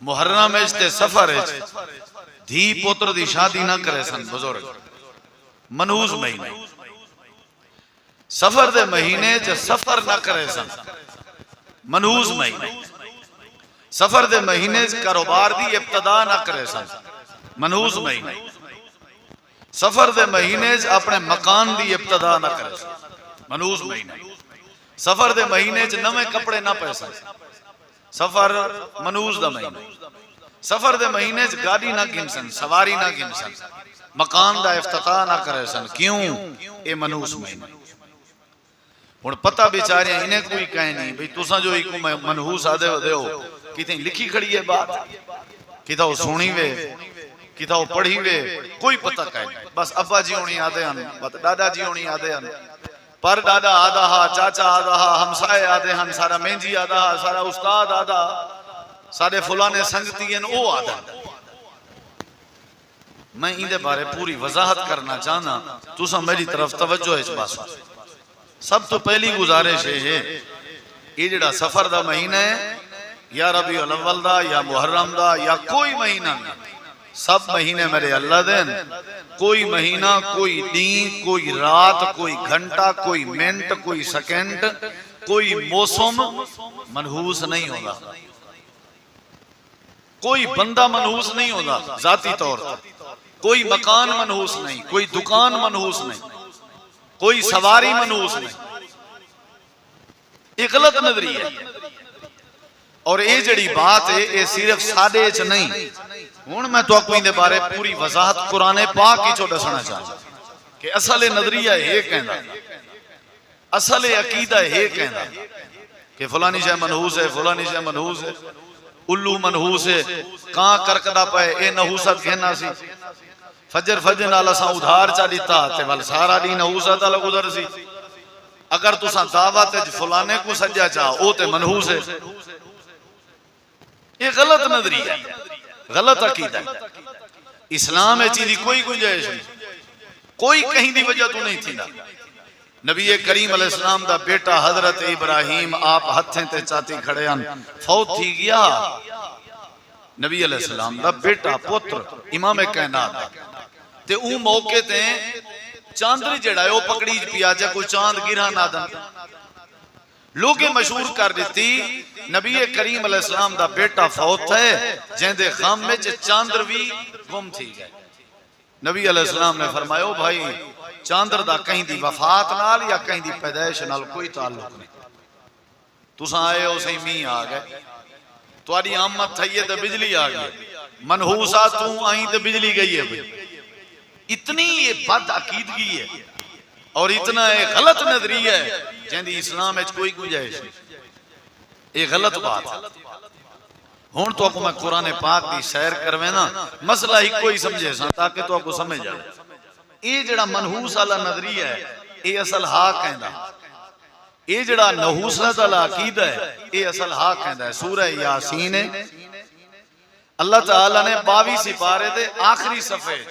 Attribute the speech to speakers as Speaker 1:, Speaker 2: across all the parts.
Speaker 1: محرم تے سفر دھی پوتر دی شادی نہ کرے سن بزرگ منحوس مہینے سفر دے مہینے چ سفر نہ کرے سن منحوس مہینے سفر دے مہینے کاروبار دی ابتدا نہ کرے سن منحوس مہینے سفر دے مہینے اپنے مکان دی ابتدا نہ کرے سن منحوس مہینے سفر دے مہینے نویں کپڑے نہ پے سن سفر منحوس دا مہینے سفر دے مہینے گاڑی نہ گن سن سواری نہ گن سن مکان دا افتتاح نہ کرے سن کیوں اے منحوس مہینے ہن پتہ بیچارے انہیں کوئی کہے نہیں بھئی تساں جو ایک منحوس آدے ہو کتیں لکھی کھڑی ہے بات کتا وہ سونی وے کتا وہ پڑھی وے کوئی پتہ کہے نہیں بس ابا جی ہونی آدے ہن دادا جی ہونی آدے ہن پر دادا آدھا ہا چاچا آدھا ہا ہمسائے آدھے ہن سارا مینجی آدھا ہا سارا استاد آدھا سارے فلانے سنگتی ہیں او آدھا میں اندے بارے پوری وضاحت کرنا چاہنا تو سا میری طرف توجہ ہے اس بات سب تو پہلی گزارش ہے یہ جڑا سفر دا مہینہ ہے یا ربیع الاول دا یا محرم دا یا کوئی مہینہ سب مہینے میرے اللہ دین کوئی مہینہ کوئی دن کوئی رات کوئی گھنٹہ کوئی منٹ کوئی سیکنڈ کوئی موسم منحوس نہیں ہوگا کوئی بندہ منحوس نہیں ہوگا ذاتی طور پر کوئی مکان منحوس نہیں کوئی دکان منحوس نہیں کوئی سواری منحوس نہیں یہ غلط نظریہ ہے اور یہ جڑی بات ہے یہ صرف سادے چ نہیں ہوں میں تو کوئی دے بارے پوری وضاحت قرآن پاک کی چو دسنا چاہتا کہ اصل نظریہ یہ کہنا اصل عقیدہ یہ کہنا کہ فلانی شے منحوس ہے فلانی شے منحوس ہے الو منحوس ہے کہاں کرکدا پائے اے نحوست کہنا سی فجر نالا سا ادھار چا دیتا تے ول سارا دی نحوست الگ ادھر سی اگر تساں دعوت فلانے کو سجا چاہ او تے منحوس ہے یہ غلط نظریہ ہے غلط عقیدہ ہے اسلام میں چیزی کوئی گنجائش نہیں کوئی کہیں دی وجہ تو نہیں تھی نا نبی کریم علیہ السلام دا بیٹا حضرت ابراہیم آپ ہتھیں تے چاہتی کھڑے ہیں فوت تھی گیا نبی علیہ السلام دا بیٹا پتر امام کائنات تے اون موقع تے چاندری جڑا ہے وہ پکڑی پیا جا کوئی چاند گرہ نہ دن لوگے مشہور کر دیتی نبی کریم علیہ السلام دا بیٹا فوت ہے جہاں دے غم میں چاندر بھی گم تھی گئے نبی علیہ السلام نے فرمایا بھائی چاندر دا کہیں دی وفات نال یا کہیں دی پیدائش نال کوئی تعلق نہیں تساں آئے ہو صحیح می آگئے تواری آمد تھئیے تو بجلی آگئے منحوسہ تو آئیں تو بجلی گئی ہے اتنی یہ بد عقیدگی ہے اور اتنا ایک غلط نظریہ ہے جہاں دی اسلام ہے کوئی گنجائش نہیں ایک غلط بات ہون تو آپ میں قرآن پاک دی سیر کروے نا مسئلہ ہی کوئی سمجھے سا تاکہ تو آپ کو سمجھ جائے یہ جڑا منحوس والا نظریہ ہے یہ اصل حق کہندا یہ جڑا نحوست والا عقیدہ ہے یہ اصل حق کہندا ہے سورہ یاسین اللہ تعالی نے 22 سپارے دے آخری صفحے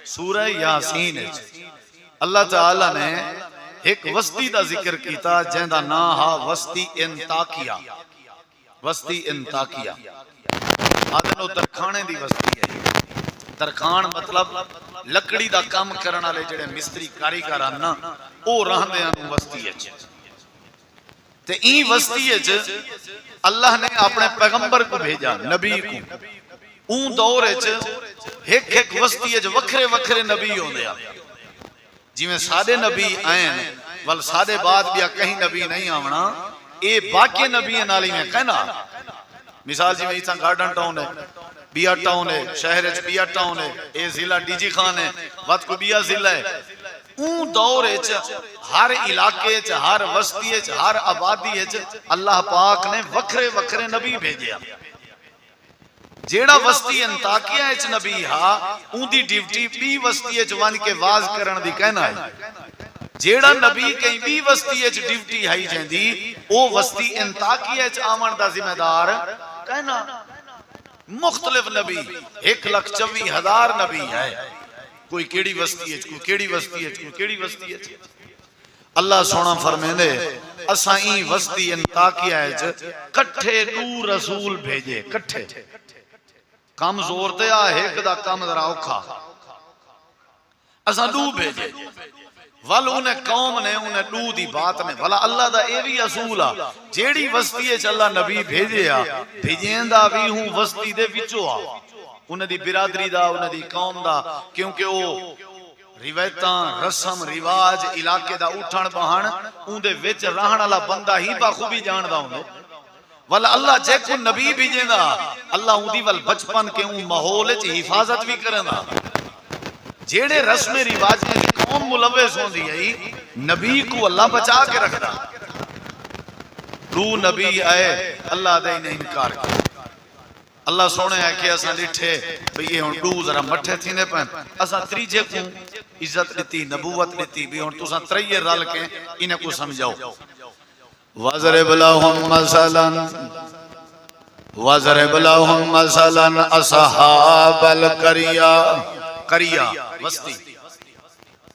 Speaker 1: سورہ یاسین اللہ تعالی نے ایک وسطی دا ذکر کیتا جہاں نا ہا وسطی انتاکیہ وسطی انتاکیہ آدھنو درخانے دی وسطی ہے درخان مطلب لکڑی دا کام کرنا لے جڑے مستری کاریگر آنا او رہنے آنو وسطی ہے تے این وسطی ہے اللہ نے اپنے پیغمبر کو بھیجا نبی کو اون دور ہے ایک وسطی ہے وکھرے وکھرے نبی ہوں دیا جی میں سادے نبی آئین ول سادے بعد بیا کہیں نبی نہیں آونا اے باقی نبی نالی میں کہنا مثال جی میں ایسا گارڈن ٹاؤن ہے بیا ٹاؤن ہے شہر ہے بیا ٹاؤن ہے اے ضلع ڈی جی خان ہے وقت کو بیا ضلع ہے اون دور ہے ہر علاقے ہر وسطی ہے ہر آبادی ہے اللہ پاک نے وکھرے وکھرے نبی بھیجیا جیڑا وسطی انتاکیہ اچ نبی ہا اون دی ڈیوٹی بھی وسطی اچ وان کے واز کرن دی کہنا ہے جیڑا نبی کہیں بھی وسطی اچ ڈیوٹی ہائی جیندی او وسطی انتاکیہ اچ آمن دا ذمہ دار کہنا مختلف نبی 1,24,000 نبی ہے کوئی کیڑی وسطی اچ کوئی کیڑی وسطی اچ کوئی کیڑی وسطی اچ اللہ سونا فرمیندے اسائیں وسطی انتاکیہ اچ کٹھے 2 رسول بھیجے کٹھے کم زور تے آ ایک دا کم ذرا اوکھا اساں دو بھیجے ول انہیں قوم نے انہیں دو دی بات نے والا اللہ دا اے بھی اصول آ جیڑی وسطی اچ اللہ نبی بھیجے آ بھیجین دا بھی ہوں وسطی دے وچوں آ انہیں دی برادری دا انہیں دی قوم دا کیونکہ وہ روایتاں رسم رواج علاقے دا اٹھن بہن اون دے وچ رہن والا بندہ ہی بخوبی جاندا ہوندے والا اللہ جے کو نبی بھیجیندا اللہ اون دی ول بچپن کے اون ماحول وچ حفاظت بھی کرندا جیڑے رسم رواج دی قوم ملوث ہوندی ہے نبی کو اللہ بچا کے رکھدا دو نبی آئے اللہ دے نے انکار کیا اللہ سونے ہے کہ اساں ڈٹھے بھئی ہن دو ذرا مٹھے تھیندے پن اساں تریجے کو عزت دیتی نبوت دیتی بھی ہن تساں تریے رل کے انہیں کو سمجھاؤ وَضْرِبْ لَهُمْ مَثَلًا وَضْرِبْ لَهُمْ مَثَلًا أَصْحَابَ الْقَرْيَةِ قریہ وسطی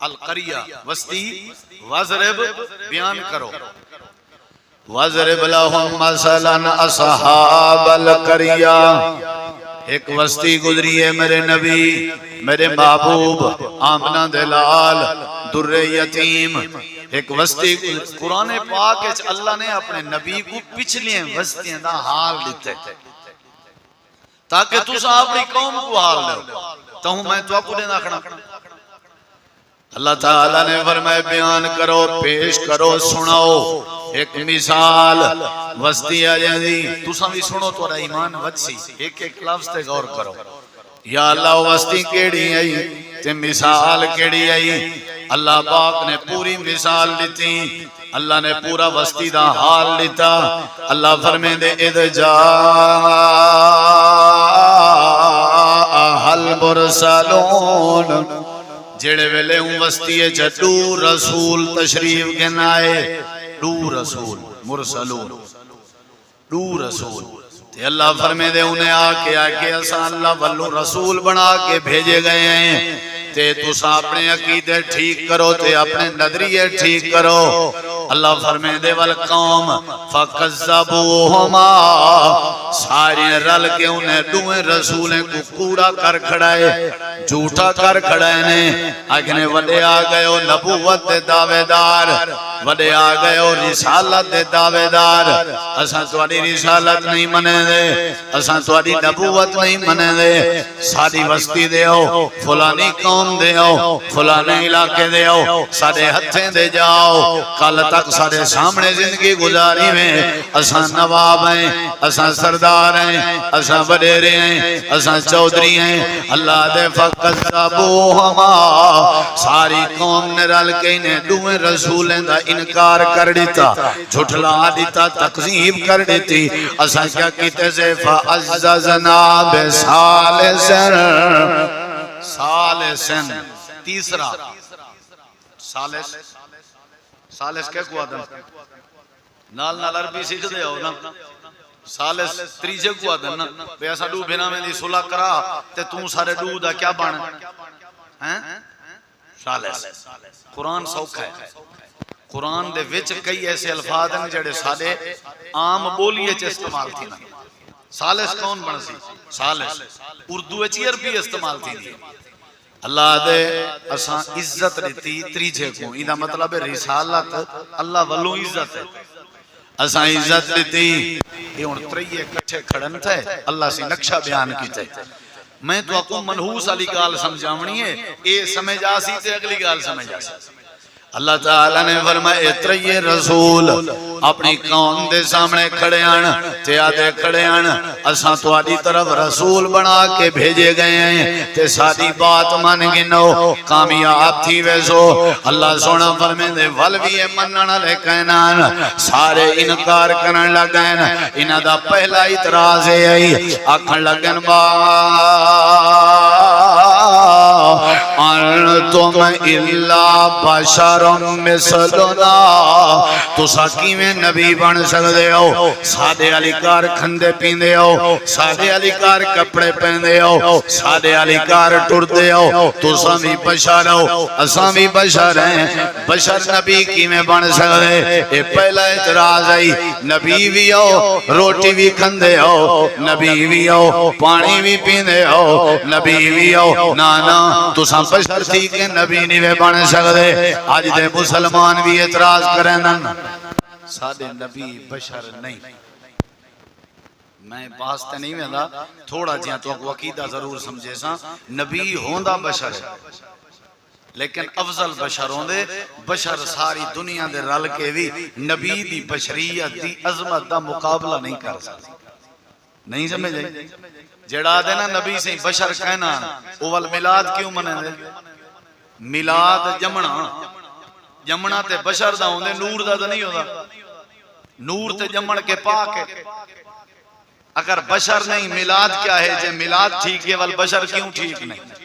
Speaker 1: القریہ وسطی وَضْرِبْ بیان کرو وَضْرِبْ لَهُمْ مَثَلًا أَصْحَابَ الْقَرْيَةِ ایک وسطی گزری ہے میرے نبی میرے محبوب آمنہ دلال در یتیم ایک وسطی قرآن پاک اللہ نے اپنے نبی کو پچھلے وسطیاں دا حال دیتے تاکہ تُسا اپنی قوم کو حال لے تو ہوں میں تو آپ کو دینا کھڑا اللہ تعالیٰ نے فرمائے بیان کرو پیش کرو سناؤ ایک مثال وسطی آجی تُسا بھی سنو تو رہا ایمان وچی ایک ایک لفظ تے غور کرو یا اللہ وسطی کیڑی آئی تے مثال کیڑی آئی اللہ پاک نے پوری مثال لیتی اللہ نے پورا وسطی دا حال لیتا اللہ فرمے دے اذ جاء المرسلون جڑے ویلے ہوں وسطی ہے دو رسول تشریف گنائے دو رسول مرسلون دو رسول تے اللہ فرمے دے انہیں آکے اسا اللہ والو رسول بنا کے بھیجے گئے ہیں تے تُسا اپنے عقیدے ٹھیک کرو تے اپنے نظریے ٹھیک کرو اللہ فرمے دے والقوم فَقَذَّبُوهُمَا سارے رل کے انہیں دوئے رسولیں کو کوڑا کر کھڑائے جھوٹا کر کھڑائے نے اگنے وڈے آگئے ہو نبوت دے دعوے دار وڈے آگئے ہو رسالت دے دعوے دار اساں تواڈی رسالت نہیں منے دے اساں تواڈی نبوت نہیں منے دے ساری وسطی دے ہو فلانی قوم دے ہو فلانے علاقے دے ہو سارے ہتھیں دے جاؤ کل تک سارے سامنے زندگی گزاری میں اساں نواب ہیں اساں سردار ہیں اساں وڈیرے ہیں اساں چودھری ہیں اللہ دے فَقَذَّبُوهُمَا ساری قوم نے رل کے انہیں دوئے رسولیں دا انکار کر دیتا جھٹلا دیتا تقذیب کر دیتی اساں کیا کیتے سے فَعَزَّزْنَا بِسَالِسٍ سالسن تیسرا سالس سالس کیا کو آدم نال نال عربی سیکھ دے ہو نا سالس تریجے کو آدم نا بے ایسا دو بھینا میں دی صلح کرا تے تم سارے دو دا کیا بانا سالس قرآن سوکھا ہے قرآن دے وچ کئی ایسے الفاظ ہیں جڑے سارے عام بولیے چے استعمال تھی نا سالس کون بن سی سالس اردو اچھی عربی استعمال تھی دی اللہ دے اساں عزت دیتی تریجے کو ایدہ مطلب رسالت اللہ والو عزت ہے اساں عزت دیتی یہ ان تریے کٹھے کھڑن تھے اللہ سے نقشہ بیان کی تھے میں تو اکو منحوس علی گال سمجھاونی ہے اے سمجھ آسی تے اگلی گال سمجھ آسی اللہ تعالیٰ نے فرمایا اتریے رسول اپنی قوم دے سامنے کھڑے آن تے آدھے کھڑے آن اساں تو آدھی طرف رسول بنا کے بھیجے گئے ہیں تے ساری بات مان گنو کامیاب تھی ویسو اللہ سونا فرمے دے والوی منن لے کہنان سارے انکار کرن لگین انہ دا پہلا اعتراض ہے آکھن لگن با انتم الا بشر مثلنا تسا کیویں نبی بن سکدے ہو سادے علی کار کھندے پیندے ہو سادے علی کار کپڑے پہندے ہو سادے علی کار ٹردے ہو تسا بھی بشر ہو اساں بھی بشر ہیں بشر نبی کیویں بن سکدے اے پہلا اعتراض ہے نبی بھی ہو روٹی بھی کھندے ہو نبی بھی ہو پانی بھی پیندے ہو نبی بھی ہو نانا تساں بشر تھی کہ نبی نہیں بن سکدے اج دے مسلمان بھی اعتراض کریں سادے نبی بشر نہیں میں واسطے نہیں ویندا تھوڑا جہاں تو عقیدہ ضرور سمجھے سا نبی ہوندا بشر ہے لیکن افضل بشر ہوندے بشر ساری دنیا دے رل کے بھی نبی دی بشریت دی عظمت دا مقابلہ نہیں کر سکتے نہیں سمجھے جڑا دے نا نبی سے بشر کہنا اول میلاد کیوں منے دے میلاد جمنا تے بشر دا ہوندے نور دا نہیں ہوتا نور تے جمن کے پاک ہے اگر بشر نہیں میلاد کیا ہے جے میلاد ٹھیک ہے وال بشر کیوں ٹھیک نہیں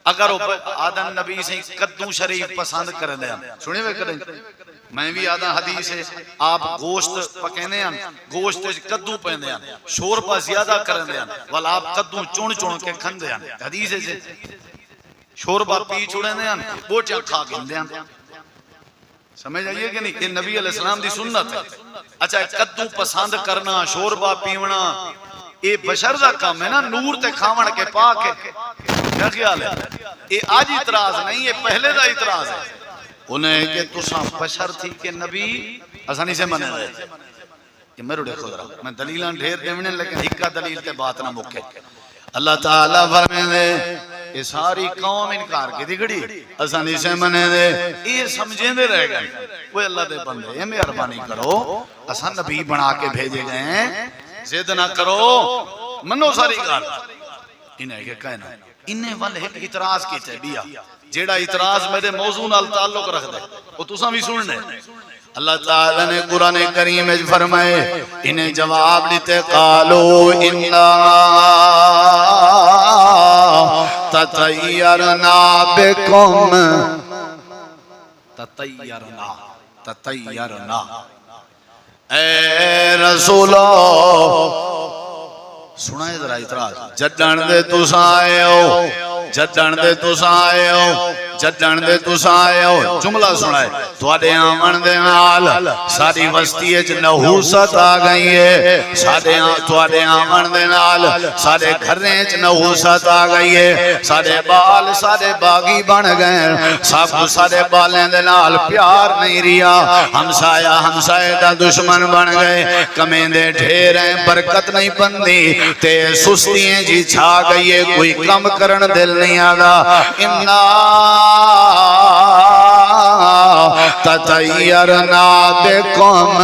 Speaker 1: اگر آدم نبی سے کدو شریف پسند کر دیا سنے ہوئے کریں میں بھی آدھا حدیث ہے آپ گوشت پکینے ہیں گوشت کدو پہنے ہیں شوربہ زیادہ کرنے ہیں والا آپ کدو چون کے کھندے ہیں حدیث ہے شوربہ پی چھوڑے ہیں بوٹیاں کھا گھندے ہیں سمجھ آئیے کہ نہیں یہ نبی علیہ السلام دی سنت ہے اچھا کدو پسند کرنا شوربہ پیونا یہ بشر دا کام ہے نا نور تے کھاون کے پاک ہے کیا خیال ہے یہ آج اعتراض نہیں یہ پہلے دا اعتراض ہے انہیں کہ تساں بشر تھی کہ نبی آسانی سے منے رہے یہ میں روڑے خود رہا میں دلیلان ڈھیر دیونے لیکن ہکا دلیل کے بات نہ مکے اللہ تعالیٰ فرمائے دے یہ ساری قوم انکار کی دکھڑی آسانی سے منے دے یہ سمجھیں دے رہ گئے وہ اللہ دے بندے یہ مہربانی کرو آسان نبی بنا کے بھیجے گئے ہیں زید نہ کرو منو ساری کار انہیں کہ کہنا انہیں والے ایک اعتراض کی تیبیا جیڑا اعتراض میرے موضوع نال تعلق رکھ دے وہ تساں بھی سننے اللہ تعالیٰ نے قرآن کریم میں فرمائے انہیں جواب لیتے قالو انا تطیرنا بکم تطیرنا اے رسولو سنائے ذرا اعتراض جدن دے تساں آئے ہو جدن دے تساں آئے ہو جدن دے تساں آئے ہو جملہ سنائے تواڈے آمن دے نال ساری وسطی وچ نحوست آ گئی ہے تواڈے آمن دے نال سارے گھریں وچ نحوست آ گئی ہے سارے بال سارے باغی بن گئے سب سارے بالیں دے نال پیار نہیں رہیا ہمسایہ دا دشمن بن گئے کمیں دے ڈھیر ہیں برکت نہیں بندی تے سستیاں جی چھا گئی ہے کوئی کم کرن دل نہیں آگا انا تطیرنا بکم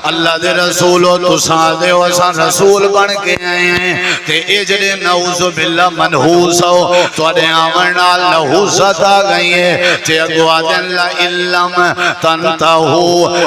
Speaker 1: اللہ دے رسولو تساں دے وساں رسول بن کے آئے ہیں تے اجڑے نعوذ باللہ منحوس ہو تو اڈے آمن نال نحوست آ گئی ہے تے اگوا دن لا علم تنتہو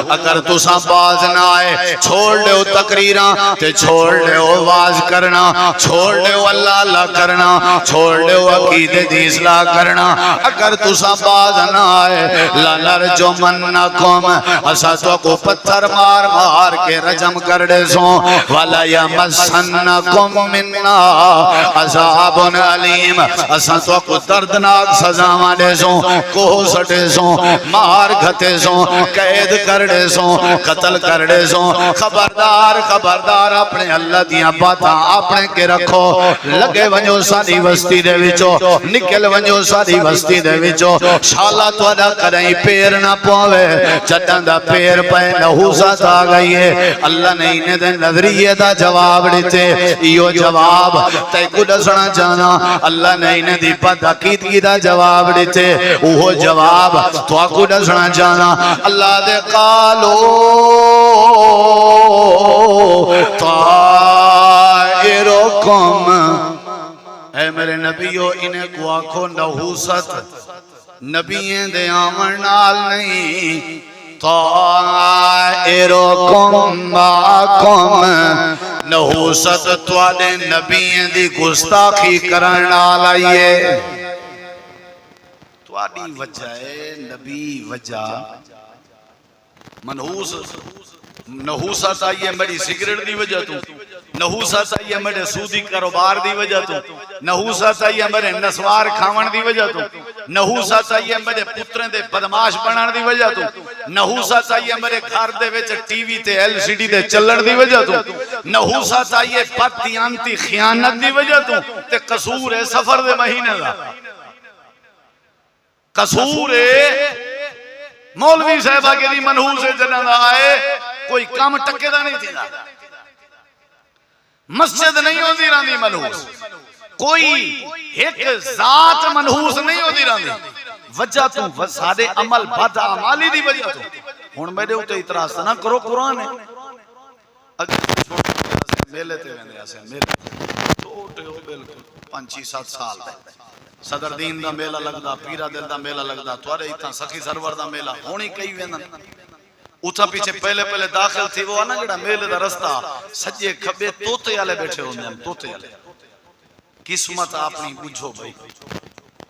Speaker 1: اگر تساں باز نہ آئے چھوڑ لے تقریراں تے چھوڑ لے واز کرنا چھوڑ لے اللہ اللہ کرنا چھوڑ لے عقیدے دی اصلاح کرنا اگر تساں باز نہ آئے لنرجو منکم اسا تو کو پتھر مار مار کے رجم کر دے سو ولا یمسنکم منا عذاب علیم اسا تو کو دردناک سزاواں دے سو کوہ سٹے سو مار گھتے سو قید کر دے سو قتل کر دے سو خبردار خبردار اپنے اللہ دیاں باتاں اپنے کے رکھو لگے ونجو ساری وستی دے وچوں نکل ونجو ساری وستی دے وچوں شالا تواڈا کدیں پیر نہ پوے جداں دا پیر پے نحوست آ گئی ہے اللہ نے انہیں دے نظریے دا جواب دیتے ایو جواب تے کو دسنا چاہنا اللہ نے انہیں دی بد عقیدگی دا جواب دیتے وہ جواب تو کو دسنا چاہنا اللہ دے قالو طائرکم اے میرے نبیو انہیں کو آنکھو نحوست نبییں دے آمن نال نہیں طائرکم معکم نحوست تواڈے نبییں دی گستاخی کرن نال آئیے تواڈی وجہ ہے نبی وجہ منحوس نحوست آئی ہے میری سگریٹ دی وجہ تو، نحوست آئی ہے میرے سودی کاروبار دی وجہ تو، نحوست آئی ہے میرے نسوار کھاون دی وجہ تو، نحوست آئی ہے میرے پتریں دے بدماش بنان دی وجہ تو، نحوست آئی ہے میرے گھر دے وچ ٹی وی تے ایل سی ڈی دے چلن دی وجہ تو، نحوست آئی ہے بددیانتی خیانت دی وجہ تو، تے قصور ہے سفر دے مہینے دا، قصور ہے مولوی صاحبہ کے دی منحوس ہے جنہ دا آئے کوئی کام ٹکے دا نہیں تھی دا مسجد نہیں ہوتی راندی منحوس کوئی ایک ذات منحوس نہیں ہوتی راندی وجہ تو سادے عمل بد عمالی دی وجہ تو ہون میرے ہوتے اعتراض نہ کرو قرآن ہے اگر میلے تے ویندے اسے میلے چھوٹے ہو بالکل 5-7 سال دے صدر دین دا میلہ لگدا پیرا دل دا میلہ لگدا توارے اتنا سخی سرور دا میلہ ہونی کئی ویندن اتھا پیچھے پہلے داخل تھی وہ آنا جڑا میلے دا رستہ سجے کھبے توتے والے بیٹھے ہوندے ہیں توتے والے قسمت اپنی بجھو بھائی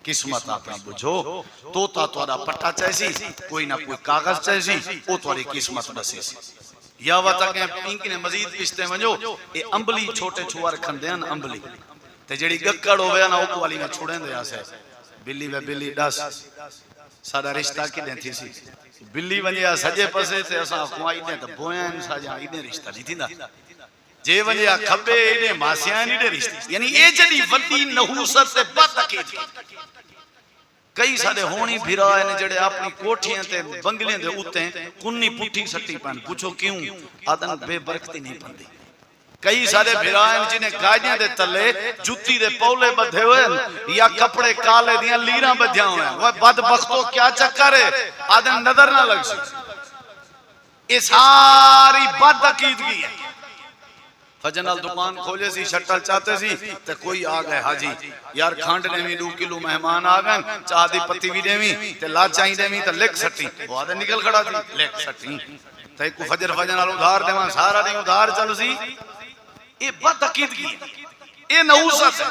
Speaker 1: قسمت اپنی بجھو توتا توڑا پٹا چاہیسی کوئی نہ کوئی کاغذ چاہیسی وہ توڑی قسمت بسی سی یا وطا کہ انکی نے مزید پشتے ونجو اے امبلی چھوٹے چھوار کھندیاں امبلی تے جڑی گکڑ ہوئے نا اوکو والی میں چھوڑیں دے آسے بلی و بلی ڈس سادہ رشتہ کی دیں تھی سی بلی ونجیا سجے پسے تے اساں اخوائی دیں تو بویاں ساجاں اینے رشتہ نہیں تھی نا جے ونجیا کھبے اینے ماسیاں اینے رشتہ یعنی اے جڑی ودی نحوست سے بات اکیدی کئی سارے ہونی بھیرا ہے جڑے اپنی کوٹھیاں تے بنگلیں دے اوتے کنی پٹھی سٹی پہن پوچھو کیوں آدن بے برکتی نہیں پندی کئی سارے بھیرائیں جنہیں گاڑیاں دے تلے جوتی دے پولے بدھے ہوئے یا کپڑے کالے دیاں لیراں بدھیاں ہوئے وہ بدبختوں کیا چکر ہے آدم نظر نہ لگ سکتے یہ ساری بد عقیدگی ہے فجنال دکان کھولے سی شٹل چاہتے سی تے کوئی آگئے حاجی یار کھانڈ نیوی 2 کلو مہمان آگئے چاہ دی پتی بھی نیوی تے لا چاہیں نیوی تے لکھ سٹی وہ آدھے نکل کھڑا تھی لکھ سٹی تے کو فجنال ادھار دے وہاں سارا نہیں ادھار چل سی یہ بد عقیدگی ہے یہ نحوست ہے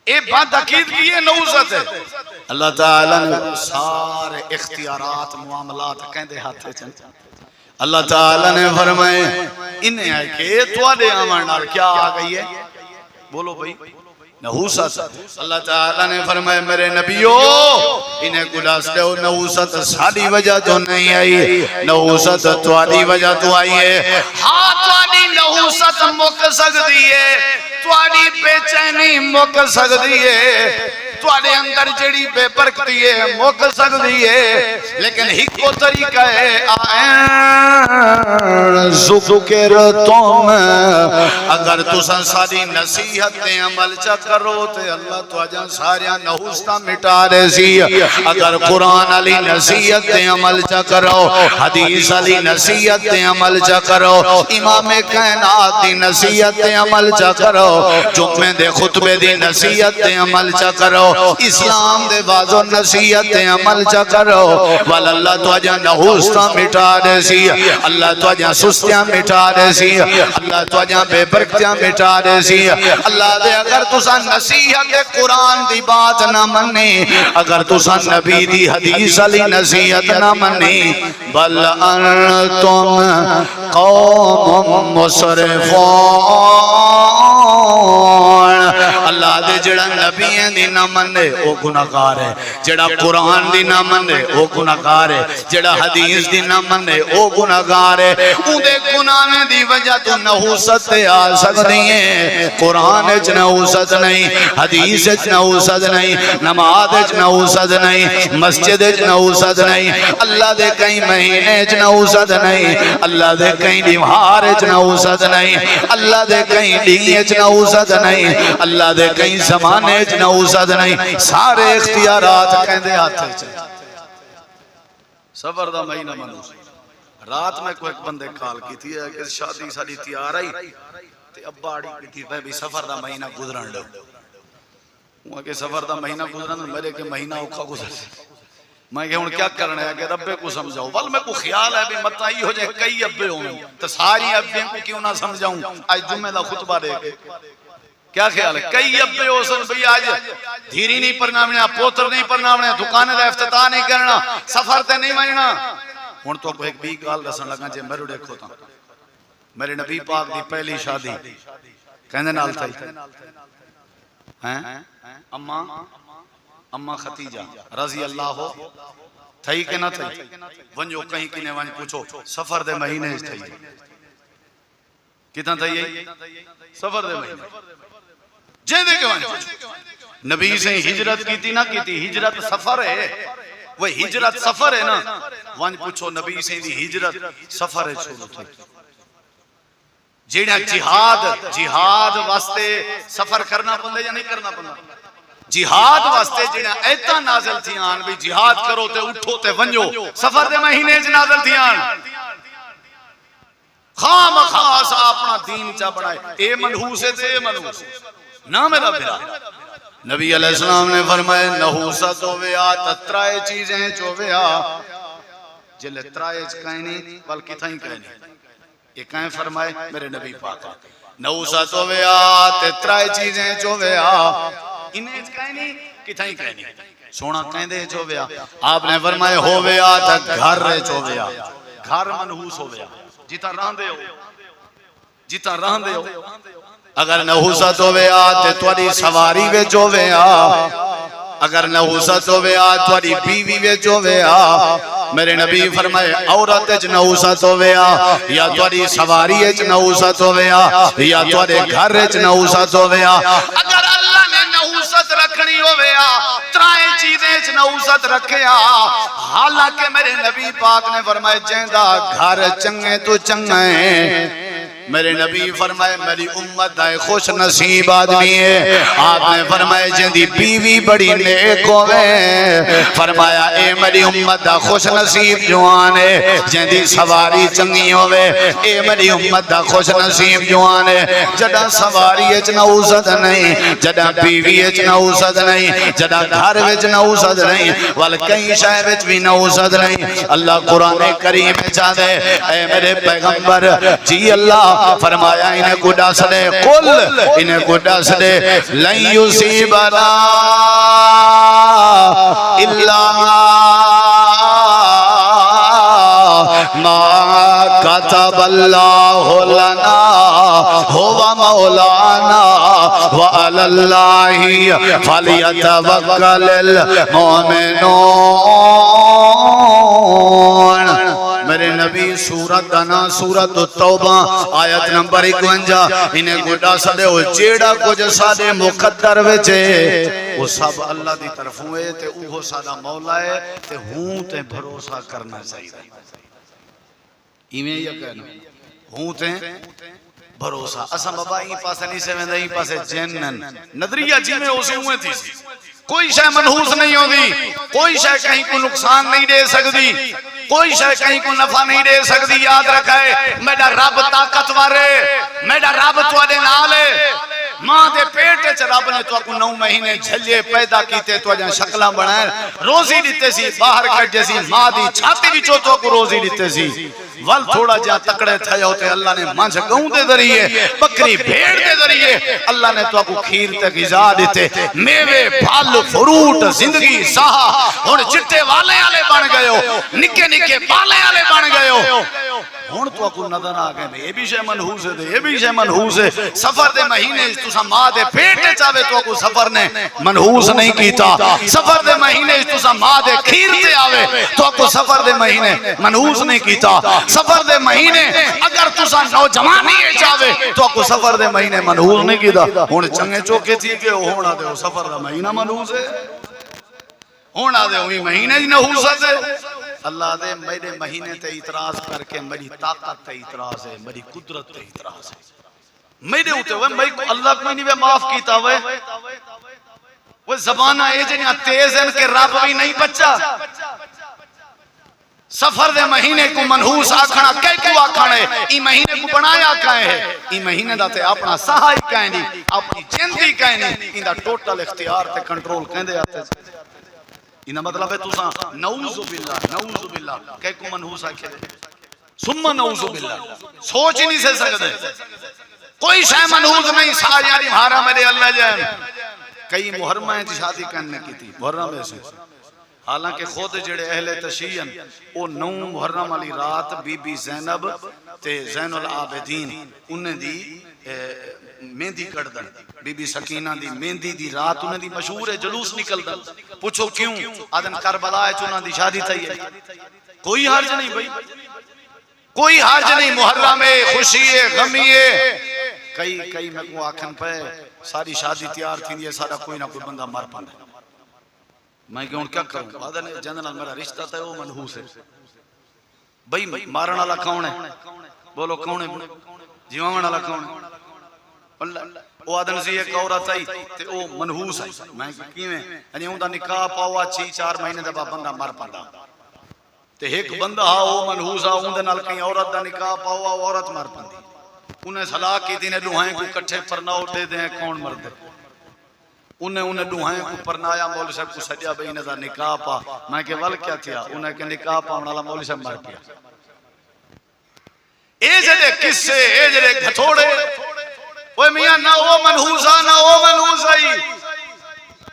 Speaker 1: یہ بد عقیدگی ہے نحوست ہے اللہ تعالیٰ نے سارے اختیارات معاملات کہندے ہاتھے چند اللہ تعالیٰ نے فرمائے انہیں ہے کہ توڑے آمانڈال کیا آگئی ہے بولو بھئی نحوست اللہ تعالیٰ نے فرمائے میرے نبیو انہیں گلاس دے نحوست ساری وجہ تو نہیں آئی نحوست توڑی وجہ تو آئی ہے ہاں توڑی نحوست مک سکتی ہے توڑی بے چینی مک سکتی ہے توڑے اندر جڑی بے برکتی ہے مک سکتی ہے لیکن ہکو طریقہ ہے آئین ذکر تم اگر تسان ساری نصیحت عمل چا کرو تے اللہ تو اجان ساریا نحوستہ مٹا رہے سی اگر قرآن علی نصیحت عمل چا کرو حدیث علی نصیحت عمل چا کرو امام کائنات دی نصیحت عمل چا کرو جمعے دے خطبے دی نصیحت عمل چا کرو اسلام دے بازو نصیحت عمل چا کرو واللہ تو اجا نحوستہ مٹا دے سی اللہ تو اجا سستیاں مٹا دے سی اللہ تو اجا بے برکتیاں مٹا دے سی اللہ دے اگر تسا نصیحت قرآن دی بات نہ منی اگر تسا نبی دی حدیث علی نصیحت نہ منی بل انتم قوم مسرفون اللہ دے جڑا نبی دی نہ منے او گناہگار ہے جڑا قرآن دی نہ منے او گناہگار ہے جڑا حدیث دی نہ منے او گناہگار ہے او دے گناہ دی وجہ تو نحوست آ سکتی ہے قرآن اچ نحوست نہیں حدیث اچ نحوست نہیں نماز اچ نحوست نہیں مسجد اچ نحوست نہیں اللہ دے کئی مہینے اچ نحوست نہیں اللہ دے کئی دیوار اچ نحوست نہیں اللہ دے کئی ڈی اچ نحوست نہیں اللہ دے کئی زمانے اچ نحوست نہیں سارے اختیارات کہندے ہاتھے چاہتے صبر دا مہینہ منوس رات میں کوئی ایک بندے کال کی تھی کہ شادی ساری تیار آئی تے ابا آڑی کی تھی بھی سفر دا مہینہ گزرن لو وہاں کہ سفر دا مہینہ گزرن میرے کہ مہینہ اوکھا گزر میں کہ ہوں کیا کرنا ہے کہ ربے کو سمجھاؤں بل میں کو خیال ہے بھی مطائی ہو جائے کئی ابے ہوں تو ساری ابے کو کیوں نہ سمجھاؤں آج جمعہ دا خطبہ دے کے کیا خیال ہے؟ کئی ابے ہوسن بھئی آج دھیری نہیں پرنامنا، پوتر نہیں پرنامنا، دکانے دا افتتاح نہیں کرنا، سفر تے نہیں ماننا. ہن تو ایک بھی گل دسن لگا جے میرے دیکھو تا میرے نبی پاک دی پہلی شادی کہندے نال تھئی ہیں اما ختیجہ رضی اللہ تھئی کہ نہ تھئی؟ ونجو کہیں کنے ونج پوچھو سفر دے مہینے تھئی. کتنا تھئی؟ سفر دے مہینے. جے دے کے ونج نبی سے ہجرت کی تھی نہ کی تھی؟ ہجرت سفر ہے، وہ ہجرت سفر ہے نا. ونج پوچھو نبی سے دی ہجرت سفر ہے شروع تھی. جیڑا جہاد واسطے سفر کرنا پندے یا نہیں کرنا پندہ؟ جہاد واسطے جیڑا ایتا نازل تھی آن بھی جہاد کرو تے اٹھو تے ونجو سفر دے مہینے چ نازل تھی آن. خام خاص اپنا دین چا بڑھائے اے منحوس ہے تے اے منحوس نہ میرا بھرا. نبی علیہ السلام نے فرمائے نحوست ہویا تترائے چیزیں چویا جلے ترائے کہیں نہیں بلکہ تھائیں کہیں نہیں. یہ کہیں فرمائے میرے نبی پاک نحوست ہویا تترائے چیزیں چویا انہیں کہیں نہیں کتھائیں کہیں نہیں سونا کہیں دے چویا. آپ نے فرمائے ہویا تک گھر رہ چویا. گھر منحوس ہویا جیتا رہن دے ہو. اگر نحوست ہویا تے توڑی سواری وے چویا. اگر نحوست ہویا توڑی بیوی وے چویا. میرے نبی فرمائے عورت اچ نحوست ہویا یا توڑی سواری اچ نحوست ہویا یا توڑے گھر اچ نحوست ہویا. اگر اللہ نے نحوست رکھنی ہویا ترائے چیزیں اچ نحوست رکھیا. حالانکہ میرے نبی پاک نے فرمائے جیندہ گھر چنگے تو چنگے. میرے نبی فرمائے میری امت دائے خوش نصیب آدمی ہے. آپ نے فرمائے جندی بیوی بڑی نیک ہوئے. فرمایا اے میری امت دا خوش نصیب جوان ہے جندی سواری چنگی ہوئے. اے میری امت دا خوش نصیب جوان ہے جڑا سواری اچ نحوست نہیں، جڑا بیوی اچ نحوست نہیں، جڑا گھر وچ نحوست نہیں، وال کئی شے وچ بھی نحوست نہیں. اللہ قرآن کریم میں چاہ دے اے میرے پیغمبر جی اللہ فرمایا انہیں کو ڈاس دے قل انہیں کو ڈاس دے لن یصیبنا الا ما کتب اللہ لنا ہوا مولانا وعلی اللہ فلیتوکل المؤمنون. میرے نبی سورت دانا سورت التوبہ آیت نمبر 51 انہیں گوڑا سدے ہو جیڑا کچھ سادے مقدر وچے وہ سب اللہ دی طرف ہوئے تے اوہو سادہ مولا ہے تے ہوں تے بھروسہ کرنا چاہیے. ایمیں یا کہنا ہوں تے بھروسہ. اسا بابا ہی پاسے نہیں سے ویندہ ہی پاسے جنن نظریہ جی میں اسے ہوئے تھی. کوئی شے منحوس نہیں ہوگی، کوئی شے کہیں کو نقصان نہیں دے سکتی، کوئی شے کہیں کو نفع نہیں دے سکتی. یاد رکھائے میرا رب طاقتور ہے، میرا رب تواڈے نال ہے. ماں دے پیٹ وچ رب نے تو کو 9 مہینے جھلے پیدا کیتے تو جان شکلاں بنائے روزی دیتے سی باہر کڈے سی. ماں دی چھاتی وچوں تو کو روزی دیتے سی. ول تھوڑا جا تکڑے تھیا ہوتے اللہ نے منجھ گوں دے ذریعے بکری بھیڑ دے ذریعے اللہ نے تو کو کھیر تے غذا دیتے میوے پھل فروٹ زندگی ساہا. ہن چٹے والے بن گئے ہو، نکے نکے بالے والے بن گئے ہو. ہن تو کو نظر آ گئے یہ بھی شے منحوس ہے یہ بھی شے منحوس ہے. سفر دے مہینے تسا ماں دے پیٹ وچ آوے تو کو سفر نے منحوس نہیں کیتا. سفر دے مہینے تسا ماں دے کھیر تے آوے تو کو سفر دے مہینے منحوس نہیں کیتا. سفر دے مہینے اگر تسا نوجوانی وچ آوے تو کو سفر دے مہینے منحوس نہیں کیتا. ہن چنگے چوکے تھی کہ ہونا دے سفر دا مہینہ منحوس ہے ہونا دے وہی مہینے دی نحوست ہے. اللہ دے میرے مہینے تے اعتراض کر کے میری طاقت تے اعتراض ہے، میری قدرت تے اعتراض ہے. میرے ہوتے ہوئے میں اللہ کو نہیں معاف کیتا ہوئے وہ زبانہ اے جنیا تیز ہیں کہ رب بھی نہیں بچا. سفر دے مہینے کو منحوس آکھنا کئی کو آکھنا ہے ای مہینے کو بنایا کہیں ہے ای مہینے دا تے اپنا سہائی کہیں نہیں اپنی جندی کہیں نہیں ان دا ٹوٹل اختیار تے کنٹرول کہیں دے آتے ہیں. انہا مطلب ہے تُسا نعوذ باللہ کئی کو منحوس آکھے دے سمہ نعوذ باللہ سوچ ہی نہیں سے سکتے. کوئی شے منحوس نہیں، ساری مہارا میرے اللہ جان۔ کئی محرمہ کی شادی کرنے کی تھی محرم میں سے، حالانکہ خود جڑے اہل تشیعن او 9 محرم والی رات بی بی زینب تے زین العابدین انہیں دی مہندی کردن، بی بی سکینہ دی مہندی دی رات انہیں دی مشہور ہے، جلوس نکلدن۔ پوچھو کیوں؟ آدن کربلا ہے چونہ دی شادی تھی ہے، کوئی حرج نہیں بھائی، کوئی حرج نہیں، محرم ہے، خوشی ہے، غمی ہے۔ کئی میں کو آکھن پہ ساری شادی تیار تھی ہے، سارا کوئی نہ کوئی بندہ مر پڑا، میں کہ ان کیا کروں؟ آدھا نے جنرل میرا رشتہ تھا وہ منحوس ہے بھئی، مارن والا کون ہے؟ بولو کون ہے؟ جیوان والا کون ہے؟ وہ آدھن سی ایک عورت آئی تے وہ منحوس ہے، میں کہ کیویں؟ یعنی اون دا نکاح پاوا 6-4 مہینے دا بندہ مر پڑا تے ایک بندہ وہ منحوس آ اون دے نال کئی عورت دا نکاح پاوا عورت مر پندی، انہیں صلاح کی تھی نے لوہائیں کو کٹھے پرناؤ دے دیں کون مرد ہے، انہیں لوہائیں کو پرنایا مولوی صاحب کو سجا بھئی انہیں دا نکاح پا، میں کہ ول کیا تھیا؟ انہیں کہ نکاح پاؤں والا مولوی صاحب مر پیا۔ اے جڑے قصے، اے جڑے گھٹوڑے، وہ میاں نہ وہ منحوسا نہ وہ منحوسائی،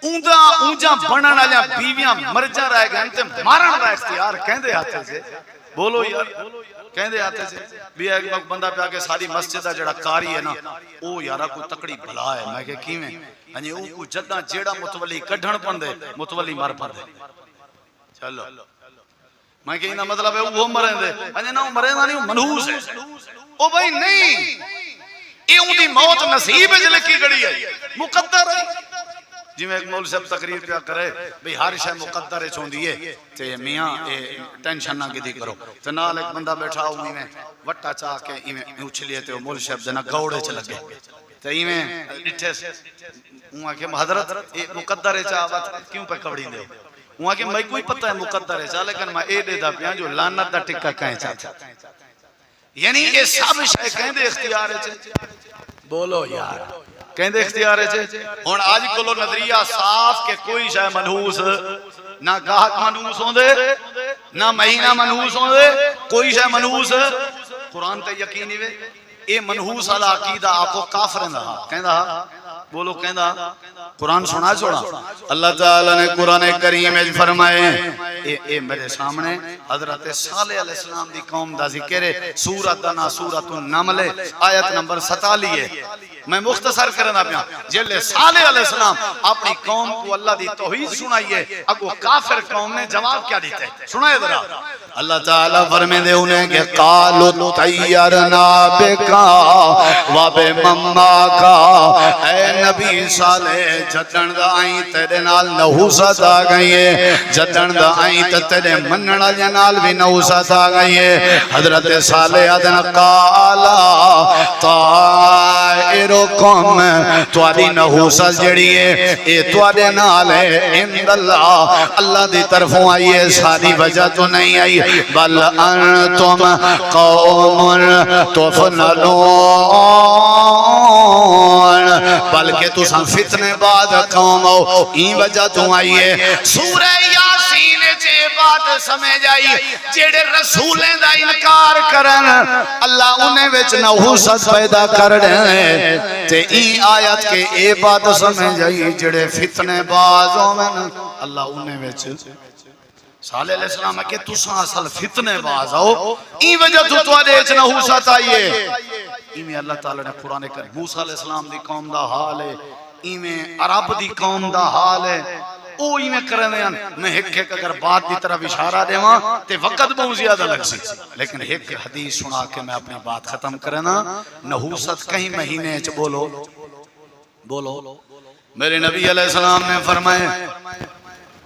Speaker 1: اونجا بنن والیاں بیویاں مر جا رہے گئے تے مارن دا اختیار کہندے ہاتھے سے، بولو یار کہندے ہاتھے سے بھی ایک بندہ پہ آگے ساری مسجد دا جڑا کاری ہے نا او یارا کوئی تکڑی بلا ہے، میں کہ کیویں؟ یعنی او کو جداں جیڑا متولی کڈھن پندے متولی مر پندے، چلو میں کہ انہاں مطلب ہے وہ مریں دے، یعنی نہ مریں دا نہیں منحوس ہے، او بھائی نہیں، اے اون دی موت نصیب ہے لکھی گڑی ہے، مقدر ہے۔ جی میں ایک مول صاحب تقریر کیا کرے بھئی ہر شے مقدر چوندی ہے تے میاں ٹینشن نہ کیتی کرو، تے نال ایک بندہ بیٹھا ہوئی میں وٹا چاہ کے ایویں اچھلیے تے مول صاحب دے نا گوڑے چ لگے تے ایویں ڈٹھے اواں کہ حضرت اے مقدر ہے چاوت کیوں پہ کبڑی دے اواں کہ میں کوئی پتہ ہے مقدر ہے چا لیکن میں اے دے دا پیاں جو لعنت دا ٹکا کہیں چاہتا، یعنی یہ سب شے کہندے اختیار ہے، بولو یار کہندے اختیار ہے۔ ہن آج کلو نظریہ صاف کہ کوئی شے منحوس نہ گاہک منحوس ہوندے نہ مہینہ منحوس ہوندے، کوئی شے منحوس قرآن تے یقینی وے اے منحوس والا عقیدہ آپ کو کافر دا کہندا، بولو کہندا قرآن سنا چھوڑا۔ اللہ تعالی نے قرآن کریم میں فرمائے اے میرے سامنے حضرت صالح علیہ السلام دی قوم دا ذکر ہے، سورۃ نا سورۃ النمل آیت نمبر 47 ہے، میں مختصر کرنا پیا۔ جلے صالح علیہ السلام اپنی قوم کو اللہ دی توحید سنائیے، اگو کافر قوم نے جواب کیا دیتے سنائے ذرا۔ اللہ تعالیٰ فرمائے دے انہیں کہ قالوا طیرنا بکا وبمن معک، اے نبی صالح جدن دا آئیں تیرے نال نحوست آ گئی ہے، جدن دا آئیں تیرے منن والیاں نال بھی نحوست آ گئی ہے۔ حضرت صالح آدن قالا طائرکم، تواڈی نحوست جڑی ہے اے تواڈے نال ہے، عند اللہ اللہ دی طرفوں آئی ہے، ساری وجہ تو نہیں آئی، بل انتم قوم تفننون، بلکہ تساں فتنے بعد قوم ہو، این وجہ تو آئی ہے۔ سورہ یاسین جے بات سمجھ آئی جیڑے رسولیں دا انکار کرن اللہ انہیں وچ نحوست پیدا کر دیں، تے این آیت کے اے بات سمجھ آئی جیڑے فتنے باز ہومن اللہ انہیں وچ صالح علیہ السلام ہے کہ تساں اصل فتنے باز آؤ، این وجہ تو تواڈے وچ نحوست آئیے۔ ایویں اللہ تعالی نے قرآن کریم موسیٰ علیہ السلام دی قوم دا حال ہے، ایویں عرب دی قوم دا حال ہے، او ایویں کرنے ہیں۔ میں ایک اگر بات دی طرف اشارہ دے وہاں تے وقت بہت زیادہ لگ سی، لیکن ایک حدیث سنا کے میں اپنی بات ختم کرنا۔ نحوست کہیں مہینے چ بولو بولو میرے نبی علیہ السلام نے فرمائے،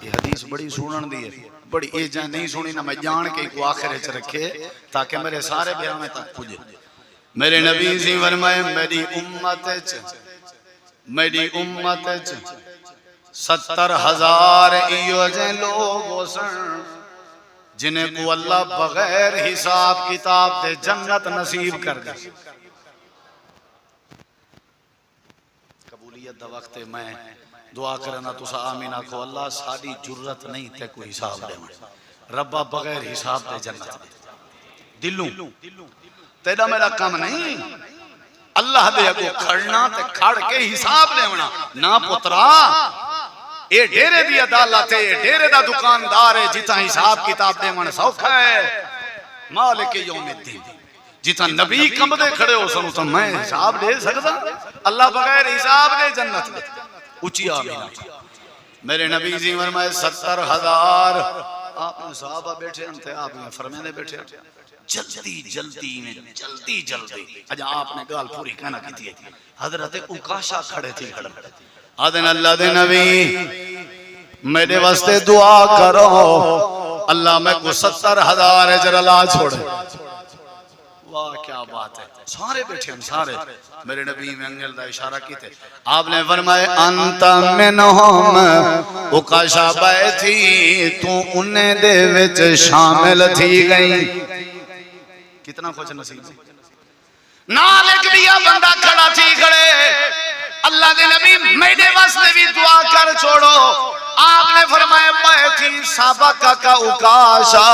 Speaker 1: یہ حدیث بڑی سنن دی ہے، بڑی اے جان نہیں سنی نہ میں جان کے کو آخر چ رکھے تاکہ میرے سارے بیان تک پہنچے۔ میرے نبی سے فرمائے میری امت 70,000 ایو جے لوگ سن جنہیں کو اللہ بغیر حساب کتاب دے جنت نصیب کر دے۔ قبولیت دا وقت میں دعا کرنا تو سا آمین آکھو، اللہ ساری جرت نہیں تے کوئی حساب دے ربا بغیر حساب دے جنت دلوں تیرا میرا کام نہیں، اللہ دے اگو کھڑنا تے کھڑ کے حساب لیونا نہ پترا اے ڈیرے دی عدالت ہے ڈیرے دا دکاندار ہے جتا حساب کتاب دے من سوکھا ہے مالک یوم الدین جتا نبی کمدے کھڑے ہو سنو تو میں حساب دے سکتا اللہ بغیر حساب دے جنت میں اچھی آمین میرے نبی زی فرمائے 70,000 آپ نے صحابہ بیٹھے ہیں آپ نے فرمینے بیٹھے ہیں جلدی اج آپ نے گال پوری کہنا کی تھی حضرت اکاشا کھڑے تھے آدھن اللہ دے نبی میرے واسطے دعا کرو اللہ میں کو 70,000 اجر لا چھوڑے واہ کیا بات ہے سارے بیٹھے ہم سارے میرے نبی میں انگل دا اشارہ کی تھے آپ نے فرمائے انت منہم اکاشا بائے تھی تو انہیں دے وچ شامل تھی گئی کتنا خوش نصیب نالک بیا بندہ کھڑا تھی کھڑے اللہ دے نبی میرے واسطے بھی دعا کر چھوڑو آپ نے فرمایا بائے تھی سابقہ کا اکاشا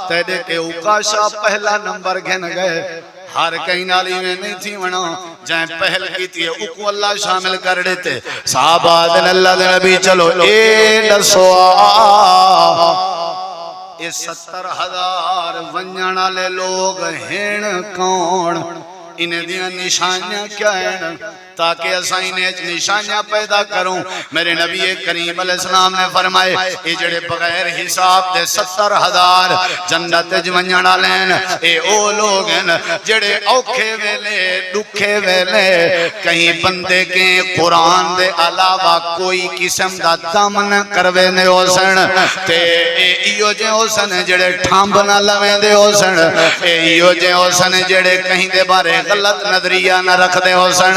Speaker 1: تیرے کے اکاشا پہلا نمبر گھن گئے ہر کہیں نالی میں نہیں تھی ونا جائیں پہل کی تھی اکو اللہ شامل کر دیتے صحابہ دن اللہ دے نبی چلو اے نسوا اے 70,000 ونجانا لے لوگ ہین کون انہیں دیا نشانیاں کیا ہیں تاکہ اسا انہیں نشانیاں پیدا کروں میرے نبی کریم علیہ السلام نے فرمائے اے جڑے بغیر حساب دے 70,000 جنت جمنجنا لین اے او لوگ ہیں جڑے اوکھے ویلے دکھے ویلے کہیں بندے کے قرآن دے علاوہ کوئی قسم دا دم نہ کروے نے ہو سن تے اے ایو جے ہو سن جڑے ٹھامب نہ لویں دے ہو سن اے ایو جے ہو سن جڑے کہیں دے بارے غلط نظریہ نہ رکھ دے ہو سن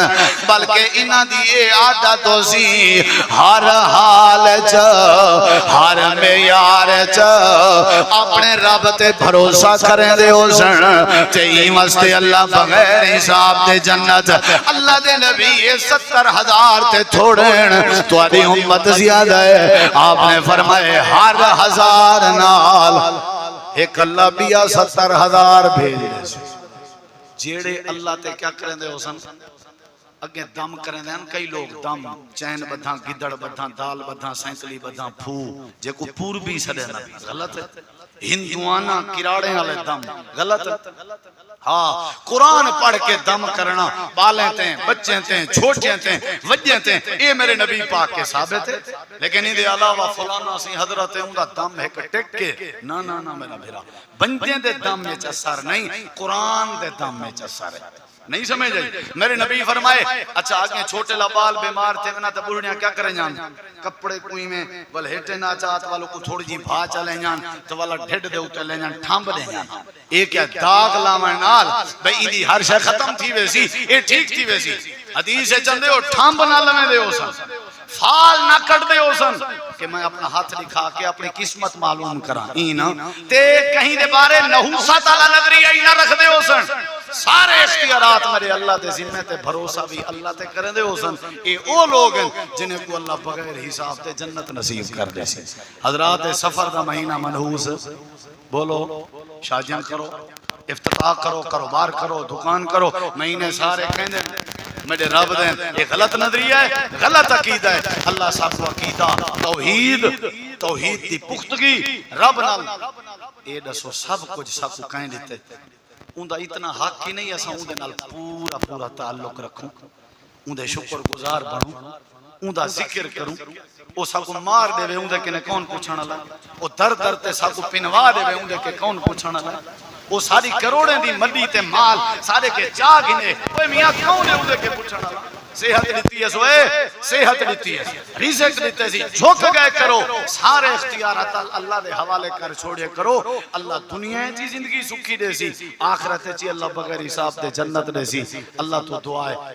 Speaker 1: بلکہ انہاں دی اے عادت ہو سی ہر حال چ ہر معیار چ اپنے رب تے بھروسہ کریں دے ہو سن تے ای واسطے اللہ بغیر حساب دے جنت اللہ دے نبی اے 70,000 تے تھوڑن تہاڈی امت زیادہ ہے آپ نے فرمائے ہر 1000 نال ایک اللہ بیا 70,000 بھیج دے جیڑے اللہ تے کیا کریں دے ہو سن اگے دم کریں دے کئی لوگ دم چین بدھاں گدڑ بدھاں دال بدھاں سینکلی بدھاں پھو جے کو پور بھی سڑے نہ غلط ہے ہندوانہ کراڑے والے دم غلط ہاں قرآن پڑھ کے دم کرنا بالیں تیں بچیں تیں چھوٹیں تیں وجیں تیں اے میرے نبی پاک کے ثابت ہے لیکن ان دے علاوہ فلانا سی حضرت ان کا دم ہے کہ ٹک کے نا میرا بھیرا بندے دے دم میں چسر نہیں قرآن دے دم میں چسر ہے نہیں سمجھ جائے میرے نبی فرمائے اچھا آگے چھوٹے لبال بیمار تھے ونا تے بڑھنیاں کیا کریں جان کپڑے کوئی میں ول ہٹے نہ چاہت والوں کو تھوڑی جی بھا چلیں جان تو والا ڈھڈ دے اوتے لے جان ٹھامب دے جان اے کیا داغ لاویں نال بھئی دی ہر شے ختم تھی ویسی اے ٹھیک تھی ویسی حدیث چندے ہو ٹھامب نہ لویں دے ہو سن فال نہ کٹ دے ہو سن کہ میں اپنا ہاتھ دکھا کے اپنی قسمت معلوم کراں اینا تے کہیں دے بارے نحوست والا نظریہ ہی نہ رکھ دے ہو سن سارے اختیارات میرے اللہ دے ذمہ تے بھروسہ بھی اللہ تے کریں دے ہو سن اے او لوگ ہیں جنہیں کو اللہ بغیر حساب تے جنت نصیب کر دے سی حضرات سفر دا مہینہ منحوس بولو شادیاں کرو افتتاح کرو کاروبار کرو دکان کرو مہینے سارے کہیں دے میرے رب دیں یہ غلط نظریہ ہے غلط عقیدہ ہے اللہ صاحب کو عقیدہ توحید دی پختگی رب نال اے دسو سب کچھ سب کو کہیں دیتے اندھا اتنا حق ہی نہیں ایسا اندھے نال پورا تعلق رکھوں اندھے شکر گزار بڑھوں اندھا ذکر کروں وہ سب کو مار دے وے اندھے کنے کون پوچھانا لائے وہ در تے سب کو پنوا دے وے اندھے کے کون پوچھانا لائے وہ ساری کروڑیں دی مڈی تے مال سارے کے جاگ ہنے وہ میاں کون ہے اندھے کے پوچھانا لائے صحت لیتی ہے سوئے صحت لیتی ہے رزق لیتے سی جھوک گئے کرو سارے اختیارات اللہ دے حوالے کر چھوڑے کرو اللہ دنیا چی زندگی سکھی دے سی آخرت چی اللہ بغیر حساب دے جنت دے سی اللہ تو دعائے